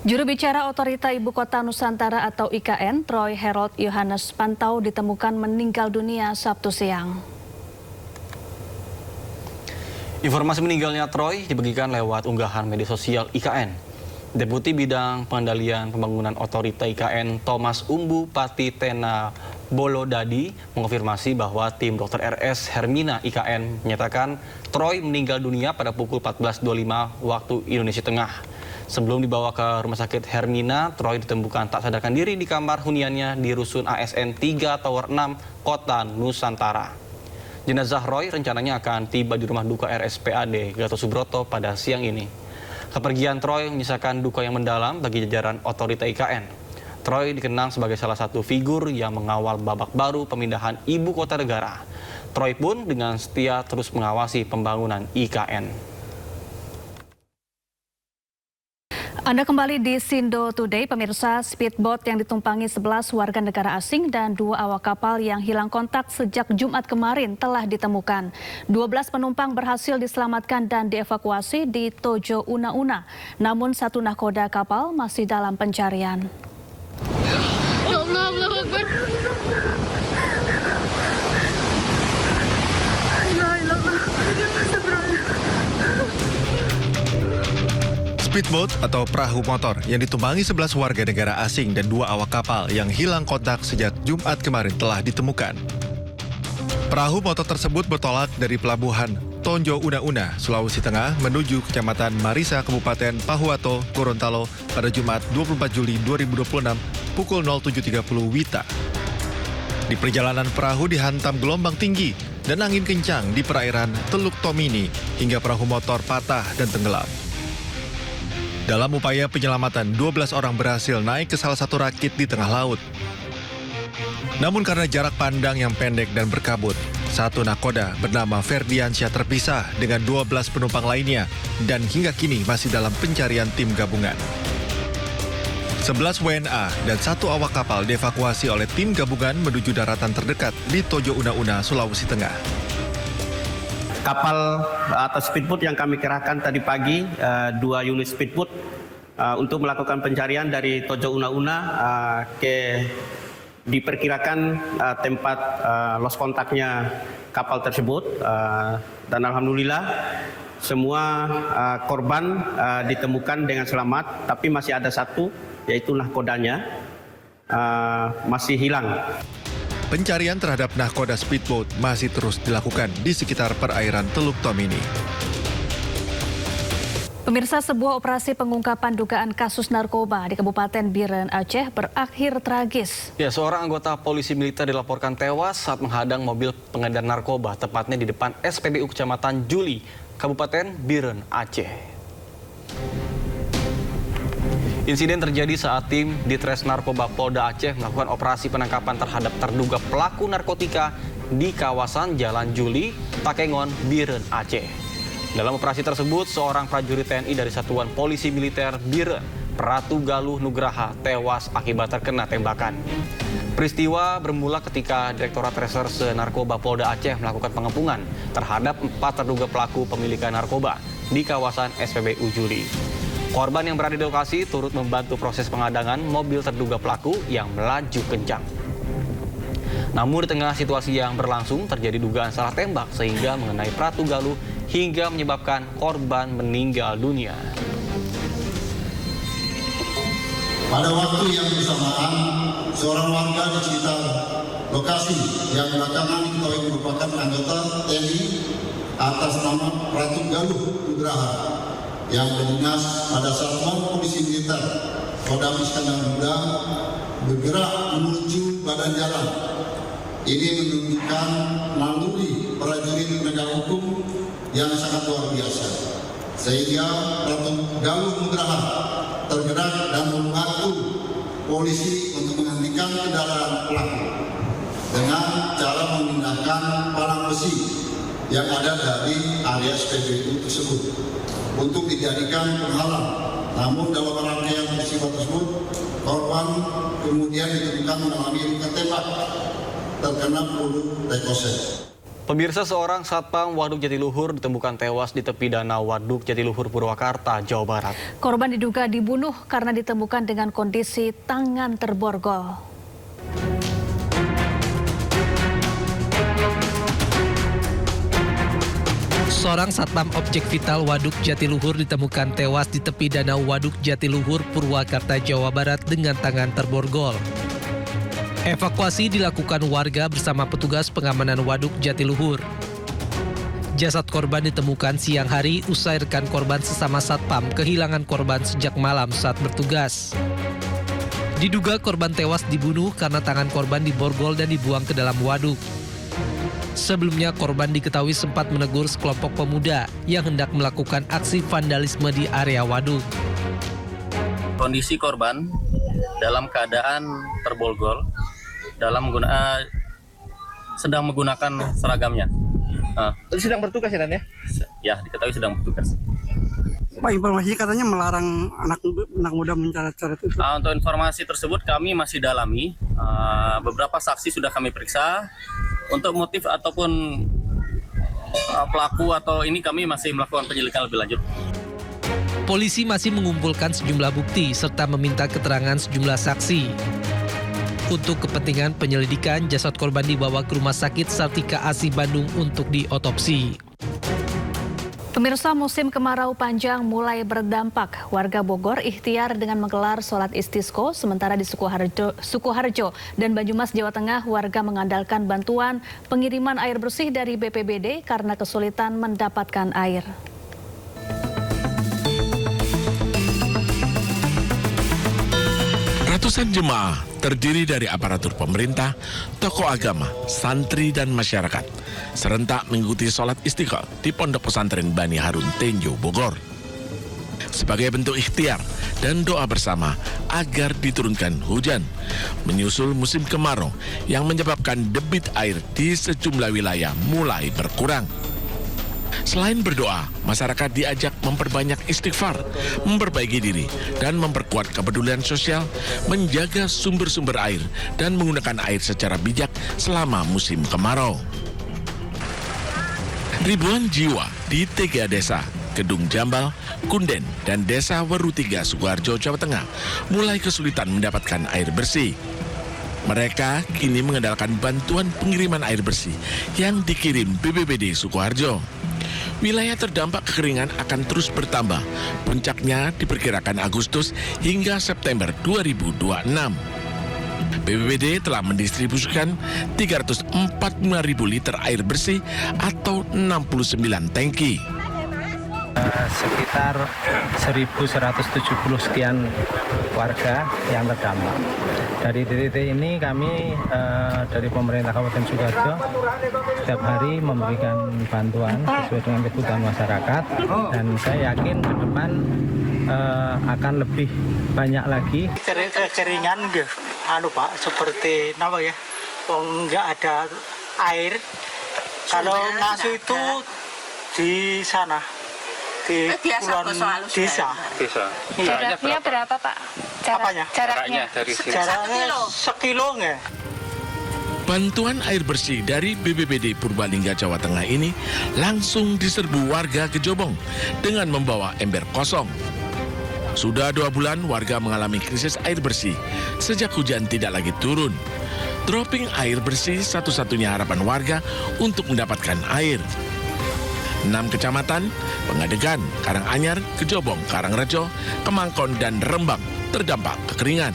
Juru bicara Otorita Ibu Kota Nusantara atau IKN, Troy Harold Yohanes Pantau ditemukan meninggal dunia Sabtu siang. Informasi meninggalnya Troy dibagikan lewat unggahan media sosial IKN. Deputi Bidang Pengendalian Pembangunan Otorita IKN Thomas Umbu Pati Tena Bolodadi mengonfirmasi bahwa tim Dr. RS Hermina IKN menyatakan Troy meninggal dunia pada pukul 14.25 waktu Indonesia Tengah. Sebelum dibawa ke Rumah Sakit Hermina, Troy ditemukan tak sadarkan diri di kamar huniannya di Rusun ASN 3 Tower 6, Kota Nusantara. Jenazah Roy rencananya akan tiba di rumah duka RSPAD Gatot Subroto pada siang ini. Kepergian Troy menyisakan duka yang mendalam bagi jajaran otorita IKN. Troy dikenang sebagai salah satu figur yang mengawal babak baru pemindahan ibu kota negara. Troy pun dengan setia terus mengawasi pembangunan IKN. Anda kembali di Sindo Today, pemirsa. Speedboat yang ditumpangi 11 warga negara asing dan 2 awak kapal yang hilang kontak sejak Jumat kemarin telah ditemukan. 12 penumpang berhasil diselamatkan dan dievakuasi di Tojo Una Una. Namun 1 nahkoda kapal masih dalam pencarian. Ya Allah, Allahu Akbar. Speedboat atau perahu motor yang ditumpangi 11 warga negara asing dan 2 awak kapal yang hilang kontak sejak Jumat kemarin telah ditemukan. Perahu motor tersebut bertolak dari pelabuhan Tojo Una Una, Sulawesi Tengah menuju Kecamatan Marisa, Kabupaten Pahuato, Gorontalo pada Jumat 24 Juli 2026 pukul 07.30 WITA. Di perjalanan perahu dihantam gelombang tinggi dan angin kencang di perairan Teluk Tomini hingga perahu motor patah dan tenggelam. Dalam upaya penyelamatan, 12 orang berhasil naik ke salah satu rakit di tengah laut. Namun karena jarak pandang yang pendek dan berkabut, 1 nahkoda bernama Ferdiansyah terpisah dengan 12 penumpang lainnya dan hingga kini masih dalam pencarian tim gabungan. 11 WNA dan 1 awak kapal dievakuasi oleh tim gabungan menuju daratan terdekat di Tojo Una Una, Sulawesi Tengah. Kapal atau speedboat yang kami kerahkan tadi pagi, 2 unit speedboat untuk melakukan pencarian dari Tojo Una Una ke diperkirakan tempat lost kontaknya kapal tersebut, dan alhamdulillah semua korban ditemukan dengan selamat, tapi masih ada 1 yaitu nahkodanya masih hilang. Pencarian terhadap nahkoda speedboat masih terus dilakukan di sekitar perairan Teluk Tomini. Pemirsa, sebuah operasi pengungkapan dugaan kasus narkoba di Kabupaten Biren, Aceh berakhir tragis. Ya, seorang anggota polisi militer dilaporkan tewas saat menghadang mobil pengedar narkoba, tepatnya di depan SPBU Kecamatan Juli, Kabupaten Biren, Aceh. Insiden terjadi saat tim Ditres Narkoba Polda Aceh melakukan operasi penangkapan terhadap terduga pelaku narkotika di kawasan Jalan Juli, Takengon, Biren, Aceh. Dalam operasi tersebut, seorang prajurit TNI dari Satuan Polisi Militer Biren, Pratu Galuh Nugraha, tewas akibat terkena tembakan. Peristiwa bermula ketika Direktorat Reserse Narkoba Polda Aceh melakukan pengepungan terhadap 4 terduga pelaku pemilikan narkoba di kawasan SPBU Juli. Korban yang berada di lokasi turut membantu proses pengadangan mobil terduga pelaku yang melaju kencang. Namun di tengah situasi yang berlangsung terjadi dugaan salah tembak sehingga mengenai Pratu Galuh hingga menyebabkan korban meninggal dunia. Pada waktu yang bersamaan, seorang warga di sekitar lokasi yang belakangan diketahui merupakan anggota TNI atas nama Pratu Galuh Nugraha yang berdinas pada Satuan Polisi Militer Kodam Iskandar Muda bergerak menuju badan jalan. Ini menunjukkan naluri prajurit penegak hukum yang sangat luar biasa. Sehingga Pratu Galuh Nugraha tergerak dan membantu polisi untuk menghentikan kendaraan pelaku dengan cara memindahkan palang besi yang ada dari area SPBU tersebut untuk dijadikan penghalang. Namun dalam rangkaian peristiwa tersebut, korban kemudian ditemukan mengalami luka tembak terkena peluru rekoset. Pemirsa, seorang satpam Waduk Jatiluhur ditemukan tewas di tepi danau Waduk Jatiluhur, Purwakarta, Jawa Barat. Korban diduga dibunuh karena ditemukan dengan kondisi tangan terborgol. Seorang satpam objek vital Waduk Jatiluhur ditemukan tewas di tepi danau Waduk Jatiluhur, Purwakarta, Jawa Barat dengan tangan terborgol. Evakuasi dilakukan warga bersama petugas pengamanan Waduk Jatiluhur. Jasad korban ditemukan siang hari usai rekan korban sesama satpam kehilangan korban sejak malam saat bertugas. Diduga korban tewas dibunuh karena tangan korban diborgol dan dibuang ke dalam waduk. Sebelumnya korban diketahui sempat menegur sekelompok pemuda yang hendak melakukan aksi vandalisme di area waduk. Kondisi korban dalam keadaan terborgol, sedang menggunakan seragamnya. Sedang bertugas ya, Dan ya? Ya, diketahui sedang bertugas. Pak, informasinya katanya melarang anak muda mencoret-coret itu. Untuk informasi tersebut kami masih dalami. Beberapa saksi sudah kami periksa. Untuk motif ataupun pelaku atau ini kami masih melakukan penyelidikan lebih lanjut. Polisi masih mengumpulkan sejumlah bukti serta meminta keterangan sejumlah saksi. Untuk kepentingan penyelidikan, jasad korban dibawa ke Rumah Sakit Sartika Asi Bandung untuk diotopsi. Pemirsa, musim kemarau panjang mulai berdampak. Warga Bogor ikhtiar dengan menggelar sholat istisqo, sementara di Sukoharjo dan Banyumas, Jawa Tengah, warga mengandalkan bantuan pengiriman air bersih dari BPBD karena kesulitan mendapatkan air. Ratusan jemaah terdiri dari aparatur pemerintah, tokoh agama, santri, dan masyarakat serentak mengikuti sholat istiqo di Pondok Pesantren Bani Harun Tenjo, Bogor. Sebagai bentuk ikhtiar dan doa bersama agar diturunkan hujan, menyusul musim kemarau yang menyebabkan debit air di sejumlah wilayah mulai berkurang. Selain berdoa, masyarakat diajak memperbanyak istighfar, memperbaiki diri, dan memperkuat kepedulian sosial, menjaga sumber-sumber air, dan menggunakan air secara bijak selama musim kemarau. Ribuan jiwa di 3 desa, Kedung Jambal, Kunden, dan Desa Weru 3, Sukoharjo, Jawa Tengah, mulai kesulitan mendapatkan air bersih. Mereka kini mengandalkan bantuan pengiriman air bersih yang dikirim BPBD Sukoharjo. Wilayah terdampak kekeringan akan terus bertambah. Puncaknya diperkirakan Agustus hingga September 2026. BPBD telah mendistribusikan 345.000 liter air bersih atau 69 tangki. Sekitar 1.170 sekian warga yang terdampak. Dari titik ini kami dari pemerintah Kabupaten Sukoharjo setiap hari memberikan bantuan sesuai dengan kebutuhan masyarakat, dan saya yakin ke depan akan lebih banyak lagi. Kekeringan Pak, seperti apa ya? Nggak ada air. Kalau ngasuh itu di sana. Di puluhan desa. Jaraknya berapa, Pak? Jaraknya dari sini. Jaraknya sekilo nggak? Bantuan air bersih dari BPBD Purbalingga, Jawa Tengah ini langsung diserbu warga Kejobong dengan membawa ember kosong. Sudah 2 bulan warga mengalami krisis air bersih sejak hujan tidak lagi turun. Dropping air bersih satu-satunya harapan warga untuk mendapatkan air. 6 kecamatan, Pengadegan, Karanganyar, Kejobong, Karangrejo, Kemangkon, dan Rembang terdampak kekeringan.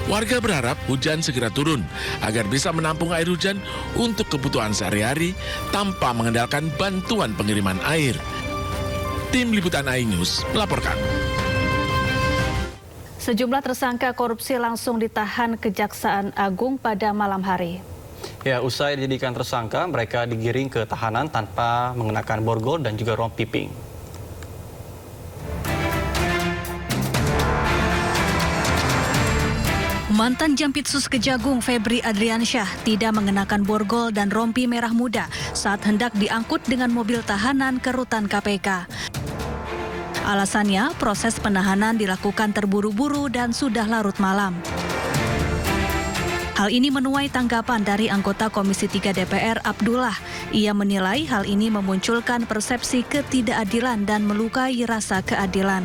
Warga berharap hujan segera turun agar bisa menampung air hujan untuk kebutuhan sehari-hari tanpa mengandalkan bantuan pengiriman air. Tim Liputan iNews melaporkan. Sejumlah tersangka korupsi langsung ditahan Kejaksaan Agung pada malam hari. Ya, usai dijadikan tersangka, mereka digiring ke tahanan tanpa mengenakan borgol dan juga rompi pink. Mantan Jampitsus Kejagung Febri Adriansyah tidak mengenakan borgol dan rompi merah muda saat hendak diangkut dengan mobil tahanan ke rutan KPK. Alasannya, proses penahanan dilakukan terburu-buru dan sudah larut malam. Hal ini menuai tanggapan dari anggota Komisi 3 DPR Abdullah Ia menilai hal ini memunculkan persepsi ketidakadilan dan melukai rasa keadilan.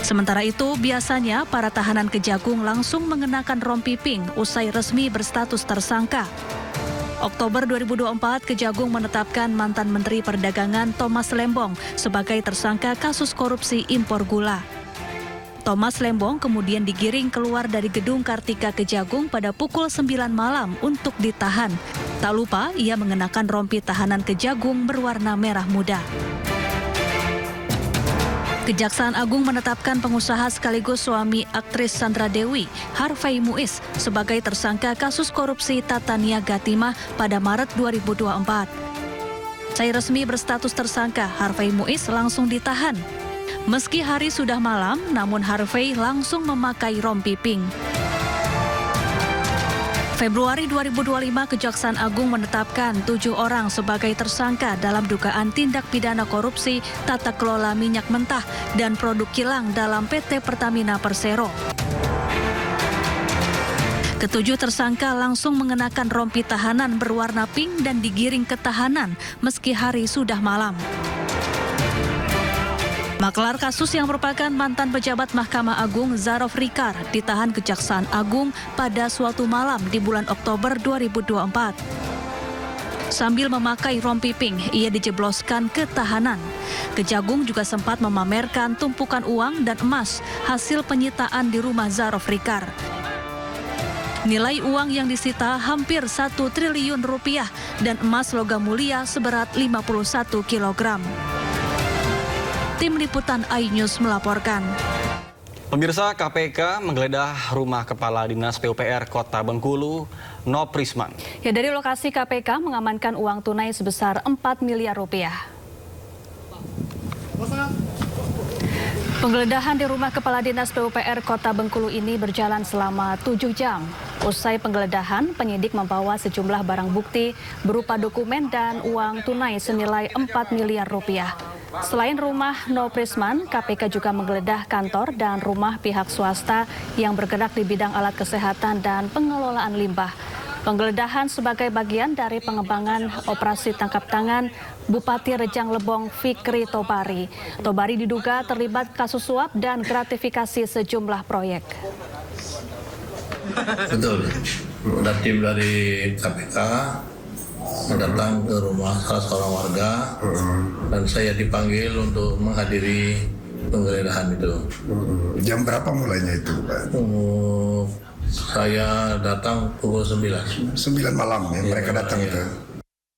Sementara itu, biasanya para tahanan Kejagung langsung mengenakan rompi pink usai resmi berstatus tersangka. Oktober 2024, Kejagung menetapkan mantan Menteri Perdagangan Thomas Lembong sebagai tersangka kasus korupsi impor gula. Thomas Lembong kemudian digiring keluar dari gedung Kartika Kejagung pada pukul 9 malam untuk ditahan. Tak lupa, ia mengenakan rompi tahanan Kejagung berwarna merah muda. Kejaksaan Agung menetapkan pengusaha sekaligus suami aktris Sandra Dewi, Harvey Muiz, sebagai tersangka kasus korupsi Tata Niaga Timah pada Maret 2024. Usai resmi berstatus tersangka, Harvey Muiz langsung ditahan. Meski hari sudah malam, namun Harvey langsung memakai rompi pink. Februari 2025, Kejaksaan Agung menetapkan 7 orang sebagai tersangka dalam dugaan tindak pidana korupsi tata kelola minyak mentah dan produk kilang dalam PT Pertamina Persero. Ketujuh tersangka langsung mengenakan rompi tahanan berwarna pink dan digiring ke tahanan meski hari sudah malam. Maklar kasus yang merupakan mantan pejabat Mahkamah Agung Zarof Rikar ditahan Kejaksaan Agung pada suatu malam di bulan Oktober 2024. Sambil memakai rompi pink, ia dijebloskan ke tahanan. Kejagung juga sempat memamerkan tumpukan uang dan emas hasil penyitaan di rumah Zarof Rikar. Nilai uang yang disita hampir 1 triliun rupiah dan emas logam mulia seberat 51 kilogram. Tim Liputan iNews melaporkan. Pemirsa, KPK menggeledah rumah Kepala Dinas PUPR Kota Bengkulu, Noprisman. Ya, dari lokasi KPK mengamankan uang tunai sebesar 4 miliar rupiah. Penggeledahan di rumah Kepala Dinas PUPR Kota Bengkulu ini berjalan selama 7 jam. Usai penggeledahan, penyidik membawa sejumlah barang bukti berupa dokumen dan uang tunai senilai 4 miliar rupiah. Selain rumah Noprisman, KPK juga menggeledah kantor dan rumah pihak swasta yang bergerak di bidang alat kesehatan dan pengelolaan limbah. Penggeledahan sebagai bagian dari pengembangan operasi tangkap tangan Bupati Rejang Lebong Fikri Tobari. Tobari diduga terlibat kasus suap dan gratifikasi sejumlah proyek. Betul, ada tim dari KPK mendatang ke rumah salah seorang warga dan saya dipanggil untuk menghadiri penggeledahan itu. Jam berapa mulainya itu, Pak? Saya datang pukul 9. 9 malam ya, mereka datang itu.